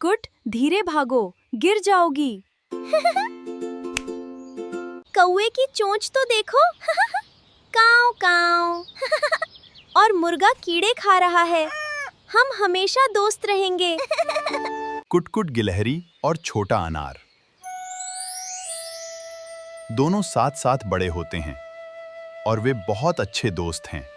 कुटकुट धीरे भागो, गिर जाओगी। कौवे की चोंच तो देखो। काव काव। और मुर्गा कीड़े खा रहा है। हम हमेशा दोस्त रहेंगे। कुटकुट गिलहरी और छोटा अनार दोनों साथ साथ बड़े होते हैं और वे बहुत अच्छे दोस्त हैं।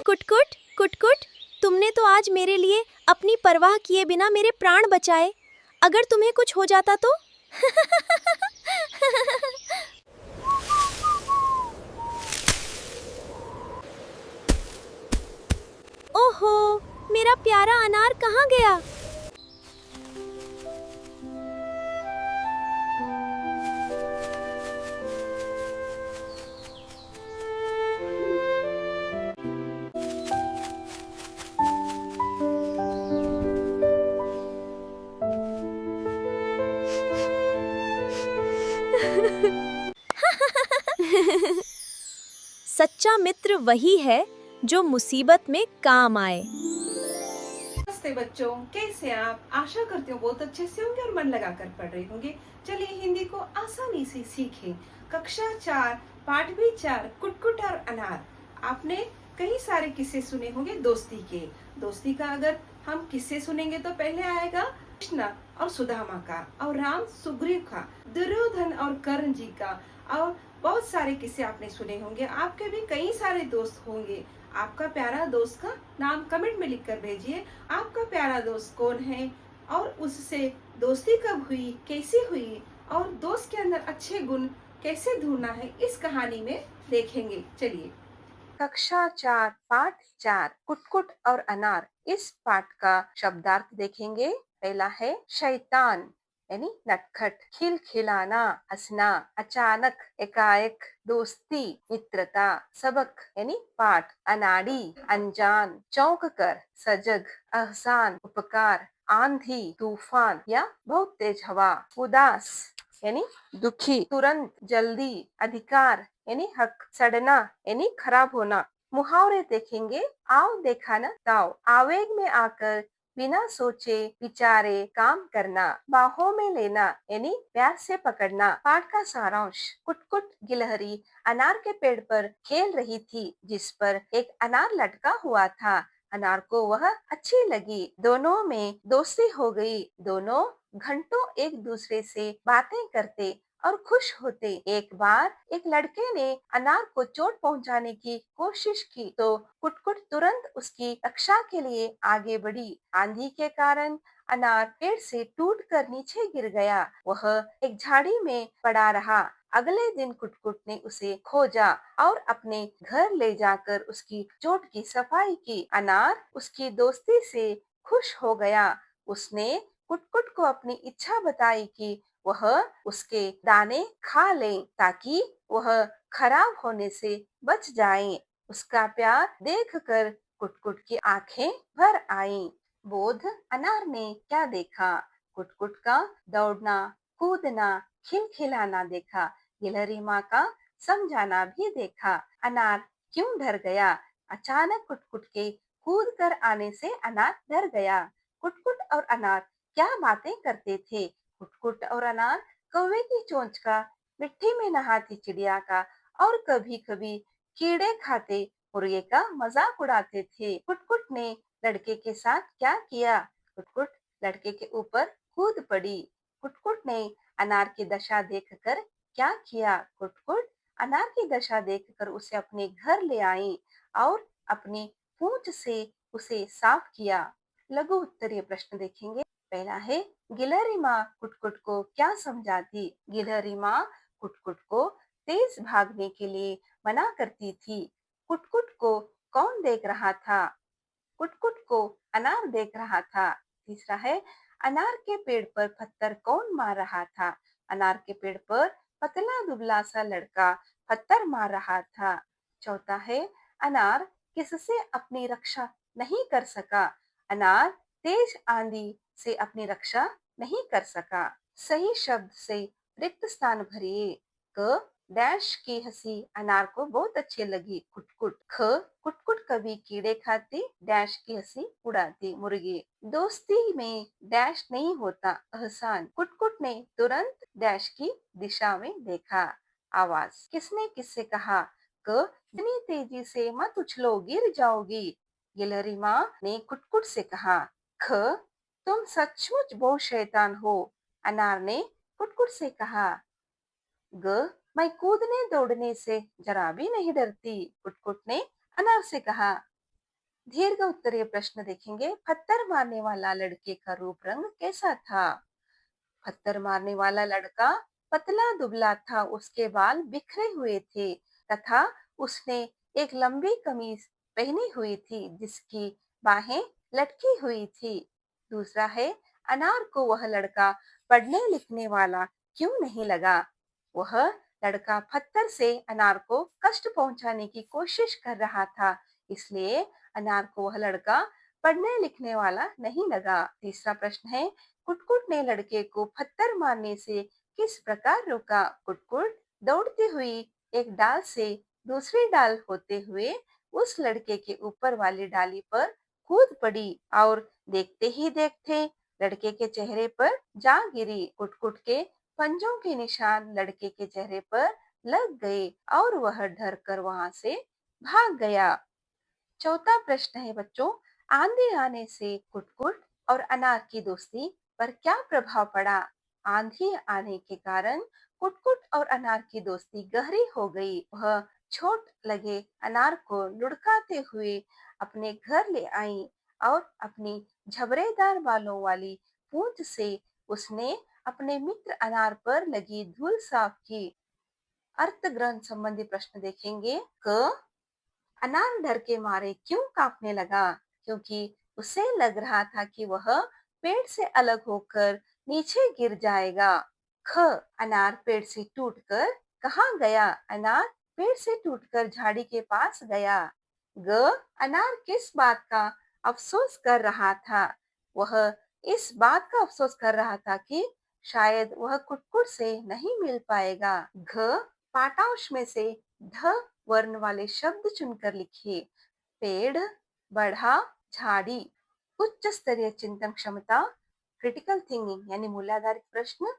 कुटकुट कुटकुट, तुमने तो आज मेरे लिए अपनी परवाह किए बिना मेरे प्राण बचाए। अगर तुम्हें कुछ हो जाता तो? ओहो, मेरा प्यारा अनार कहाँ गया? सच्चा मित्र वही है जो मुसीबत में काम आए। नमस्ते बच्चों, कैसे आप? आशा करती हूँ बहुत अच्छे से होंगे और मन लगाकर पढ़ रहे होंगे। चलिए हिंदी को आसानी से सीखें। कक्षा 4 पाठ भी 4 कुटकुट और अनार। आपने कई सारे किस्से सुने होंगे दोस्ती के। दोस्ती का अगर हम किस्से सुनेंगे तो पहले आएगा कृष्ण और सुदामा का, और राम सुग्रीव का, दुर्योधन और कर्ण जी का, और बहुत सारे किस्से आपने सुने होंगे। आपके भी कई सारे दोस्त होंगे। आपका प्यारा दोस्त का नाम कमेंट में लिखकर भेजिए। आपका प्यारा दोस्त कौन है और उससे दोस्ती कब हुई, कैसी हुई, और दोस्त के अंदर अच्छे गुण कैसे ढूंढना है, इस कहानी में देखेंगे। चलिए, कक्षा 4 पाठ 4 कुटकुट और अनार। इस पाठ का शब्दार्थ देखेंगे। पहला है शैतान यानी नटखट, खिलखिलाना हंसना, अचानक एकाएक, दोस्ती मित्रता, सबक यानी पाठ, अनाड़ी अनजान, चौंक कर, सजग, एहसान उपकार, आंधी तूफान या बहुत तेज हवा, उदास यानी दुखी, तुरंत जल्दी, अधिकार यानी हक, सड़ना यानी खराब होना। मुहावरे देखेंगे। आओ देखा न ताओ, आवेग में आकर बिना सोचे विचारे काम करना, बाहों में लेना यानी प्यार से पकड़ना। पाठ का सारांश। कुटकुट गिलहरी अनार के पेड़ पर खेल रही थी, जिस पर एक अनार लटका हुआ था। अनार को वह अच्छी लगी, दोनों में दोस्ती हो गई। दोनों घंटों एक दूसरे से बातें करते और खुश होते। एक बार एक लड़के ने अनार को चोट पहुंचाने की कोशिश की, तो कुटकुट तुरंत उसकी रक्षा के लिए आगे बढ़ी। आंधी के कारण अनार पेड़ से टूटकर नीचे गिर गया। वह एक झाड़ी में पड़ा रहा। अगले दिन कुटकुट ने उसे खोजा और अपने घर ले जाकर उसकी चोट की सफाई की। अनार उसकी दोस्ती से खुश हो गया। उसने कुटकुट को अपनी इच्छा बताई कि वह उसके दाने खा ले, ताकि वह खराब होने से बच जाए। उसका प्यार देखकर कुटकुट की आंखें भर आईं। बोध। अनार ने क्या देखा? कुटकुट का दौड़ना, कूदना, खिलखिलाना देखा। गिलहरी माँ का समझाना भी देखा। अनार क्यों डर गया? अचानक कुटकुट के कूद कर आने से अनार डर गया। कुटकुट और अनार क्या बातें करते थे? कुटकुट और अनार कौवे की चोंच का, मिट्टी में नहाती चिड़िया का, और कभी कभी कीड़े खाते मुर्गे का मजाक उड़ाते थे। कुटकुट ने लड़के के साथ क्या किया? कुटकुट लड़के के ऊपर कूद पड़ी। कुटकुट ने अनार की दशा देखकर क्या किया? कुटकुट अनार की दशा देखकर उसे अपने घर ले आई और अपनी पूंछ से उसे साफ किया। लघु उत्तरीय प्रश्न देखेंगे। पहला है, गिलहरी माँ कुटकुट को क्या समझाती? गिलहरी माँ कुटकुट को तेज भागने के लिए मना करती थी। कुटकुट को कौन देख रहा था? कुटकुट को अनार देख रहा था। तीसरा है, अनार के पेड़ पर पत्थर कौन मार रहा था? अनार के पेड़ पर पतला दुबला सा लड़का पत्थर मार रहा था। चौथा है अनार किससे अपनी रक्षा नहीं कर सका। अनार तेज आंधी से अपनी रक्षा नहीं कर सका। सही शब्द से रिक्त स्थान भरिए। क डैश की हंसी अनार को बहुत अच्छी लगी। कुटकुट। ख कुटकुट कभी कीड़े खाती डैश की हंसी उड़ाती मुर्गी। दोस्ती में डैश नहीं होता एहसान। कुटकुट ने तुरंत डैश की दिशा में देखा। आवाज किसने किससे कहा। क इतनी तेजी से मत उछलो गिर जाओगी। गिलहरी माँ ने कुटकुट से कहा। ख तुम सचमुच बहुत शैतान हो। अनार ने कुटकुट से कहा। ग मैं कूदने दौड़ने से जरा भी नहीं डरती। कुटकुट ने अनार से कहा। दीर्घ उत्तरीय प्रश्न देखेंगे। पत्थर मारने वाला लड़के का रूप रंग कैसा था। पत्थर मारने वाला लड़का पतला दुबला था। उसके बाल बिखरे हुए थे तथा उसने एक लंबी कमीज पहनी हुई थी जिसकी बाहें लटकी हुई थी। दूसरा है अनार को वह लड़का पढ़ने लिखने वाला क्यों नहीं लगा। वह लड़का पत्थर से अनार को कष्ट पहुंचाने की कोशिश कर रहा था, इसलिए अनार को वह लड़का पढ़ने लिखने वाला नहीं लगा। तीसरा प्रश्न है कुटकुट ने लड़के को पत्थर मारने से किस प्रकार रोका। कुटकुट दौड़ती हुई एक डाल से दूसरी डाल होते हुए उस लड़के के ऊपर वाली डाली पर कूद पड़ी और देखते ही देखते लड़के के चेहरे पर जा गिरी। कुटकुट के पंजों के निशान लड़के के चेहरे पर लग गए और वह डर कर वहां से भाग गया। चौथा प्रश्न है बच्चों, आंधी आने से कुटकुट और अनार की दोस्ती पर क्या प्रभाव पड़ा। आंधी आने के कारण कुटकुट और अनार की दोस्ती गहरी हो गई। वह चोट लगे अनार को लुढ़काते हुए अपने घर ले आई और अपनी झबरेदार बालों वाली पूंछ से उसने अपने मित्र अनार पर लगी धूल साफ की। अर्थ ग्रहण संबंधी प्रश्न देखेंगे। क अनार डर के मारे क्यों कांपने लगा। क्योंकि उसे लग रहा था कि वह पेड़ से अलग होकर नीचे गिर जाएगा। ख अनार पेड़ से टूटकर कहाँ गया। अनार पेड़ से टूटकर झाड़ी के पास गया। ग अनार किस बात का अफसोस कर रहा था। वह इस बात का अफसोस कर रहा था कि शायद वह कुटकुट से नहीं मिल पाएगा। घ पाठ्यांश में से ध वर्ण वाले शब्द चुनकर लिखिए। पेड़, बढ़ा, झाड़ी। उच्च स्तरीय चिंतन क्षमता, क्रिटिकल थिंकिंग यानी मूल्याधारित प्रश्न।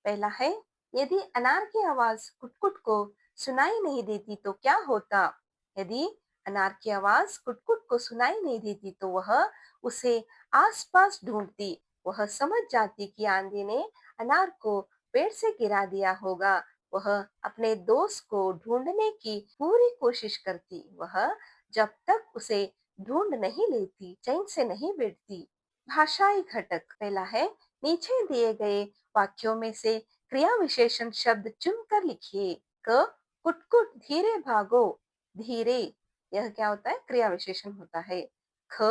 पहला है यदि अनार की आवाज कुटकुट को सुनाई नहीं देती तो क्या होता। यदि अनार की आवाज कुटकुट को सुनाई नहीं देती तो वह उसे आसपास ढूंढती। वह समझ जाती कि आंधी ने अनार को पेड़ से गिरा दिया होगा। वह अपने दोस्त को ढूंढने की पूरी कोशिश करती। वह जब तक उसे ढूंढ नहीं लेती चैन से नहीं बैठती। भाषाई घटक पहला है नीचे दिए गए वाक्यों में से क्रिया विशेषण शब्द चुनकर लिखिए। क कुटकुट धीरे भागो। धीरे यह क्या होता है, क्रिया विशेषण होता है। ख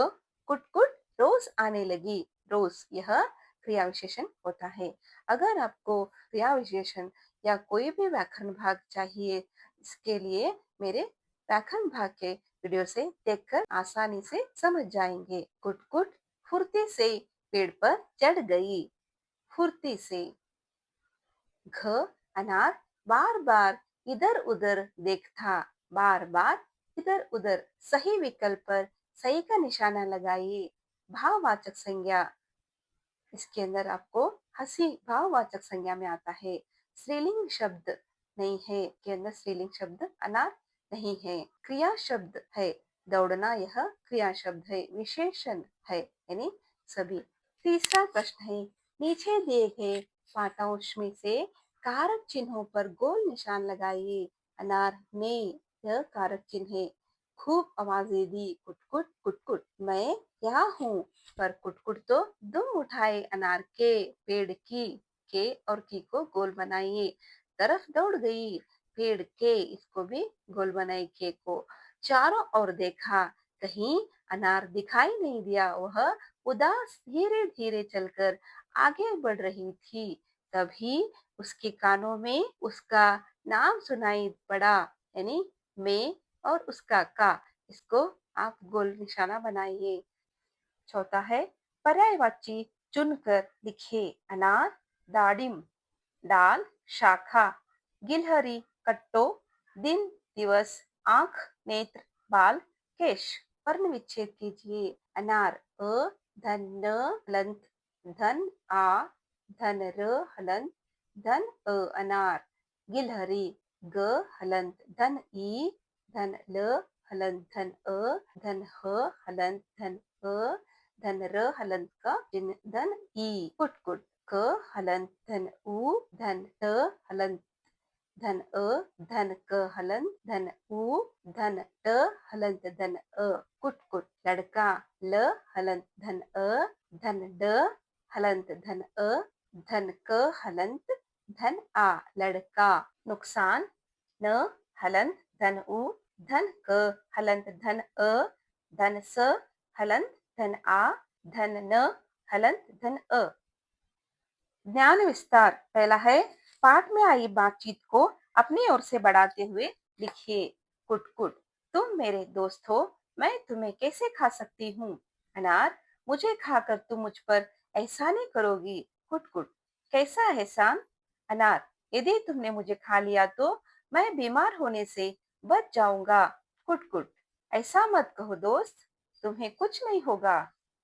कुटकुट रोज आने लगी। रोज यह क्रिया विशेषण होता है। अगर आपको क्रिया विशेषण या कोई भी व्याकरण भाग चाहिए, इसके लिए मेरे व्याकरण भाग के वीडियो से देखकर आसानी से समझ जाएंगे। कुटकुट फुर्ती से पेड़ पर चढ़ गई। फुर्ती से। घ अनार बार बार इधर उधर देखता। बार बार इधर उधर। सही विकल्प पर सही का निशाना लगाइए। भाववाचक संज्ञा, इसके अंदर आपको हंसी भाववाचक संज्ञा में आता है। स्त्रीलिंग शब्द नहीं है, के अंदर स्त्रीलिंग शब्द अनार नहीं है। क्रिया शब्द है दौड़ना, यह क्रिया शब्द है। विशेषण है यानी सभी। तीसरा प्रश्न है नीचे दिए गए पाठ्यांश में से कारक चिन्हों पर गोल निशान लगाइए। अनार ने यह कारक चिन्ह है। खूब आवाजें दी। कुटकुट कुटकुट मैं यहाँ हूँ। पर कुटकुट तो दुम उठाए अनार के। पेड़ की के और की को गोल बनाइए। तरफ दौड़ गई। पेड़ के इसको भी गोल बनाई के को। चारों ओर देखा, कहीं अनार दिखाई नहीं दिया। वह उदास धीरे धीरे चलकर आगे बढ़ रही थी। तभी उसके कानों में उसका नाम सुनाई पड़ा, यानी मैं और उसका का। इसको आप गोल निशाना बनाइए। चौथा है पर्यायवाची चुनकर लिखे। अनार, दाडिम, दाल, शाखा, गिलहरी, कट्टो, दिन, दिवस, आंख, नेत्र, बाल, केश। वर्ण विच्छेद कीजिए। अनार अ, धन न हलंत, धन आ, धन र हलंत, धन अ अनार। गिलहरी ग हलंत, धन ई, धन ल हलंत, धन अ, धन ह हलंत, धन अ, धन र हलंत का धन ई। कुट क हलंत, धन उ, धन त हलंत, धन अ, धन क हलंत, धन उ, धन ट हलंत, धन अ। कुट लड़का ल हलंत, धन अ, धन ड हलंत, धन अ, धन क हलंत, धन आ। लड़का। नुकसान न हलंत, धन उ, धन क हलंत, धन अ, धन स हलंत, धन आ, धन न हलंत, धन अ। ज्ञान विस्तार। पहला है पाठ में आई बातचीत को अपनी ओर से बढ़ाते हुए लिखिए। कुट तुम मेरे दोस्त हो, मैं तुम्हें कैसे खा सकती हूँ। अनार, मुझे खाकर तुम मुझ पर एहसानी करोगी। कुट कैसा एहसान। अनार, यदि तुमने मुझे खा लिया तो मैं बीमार होने से बच जाऊंगा। कुट ऐसा मत कहो दोस्त, तुम्हें कुछ नहीं होगा।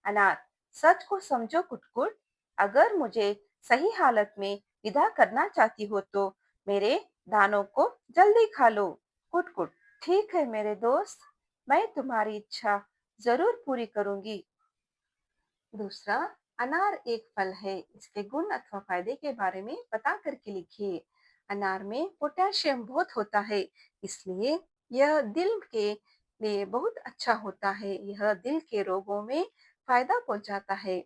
अनार, सच को समझो कुट, अगर मुझे सही हालत में विदा करना चाहती हो तो मेरे दानों को जल्दी खा लो। कुट ठीक है मेरे दोस्त, मैं तुम्हारी इच्छा जरूर पूरी करूंगी। दूसरा, अनार एक फल है, इसके गुण अथवा फायदे के बारे में बता करके लिखिए। अनार में पोटेशियम बहुत होता है, इसलिए यह दिल के लिए बहुत अच्छा होता है। यह दिल के रोगों में फायदा पहुंचाता है।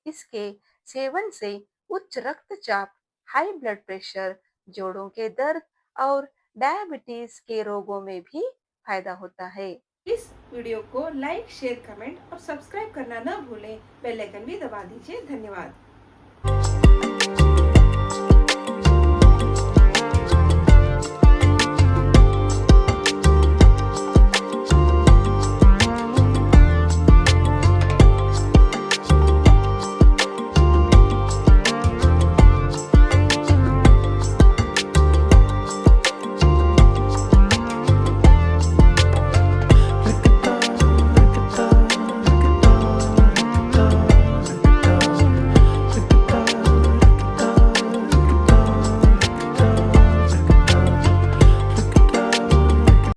इसके सेवन से उच्च रक्तचाप, हाई ब्लड प्रेशर, जोड़ों के दर्द और डायबिटीज के रोगों में भी फायदा होता है। इस वीडियो को लाइक, शेयर, कमेंट और सब्सक्राइब करना न भूलें। बेल आइकन भी दबा दीजिए। धन्यवाद।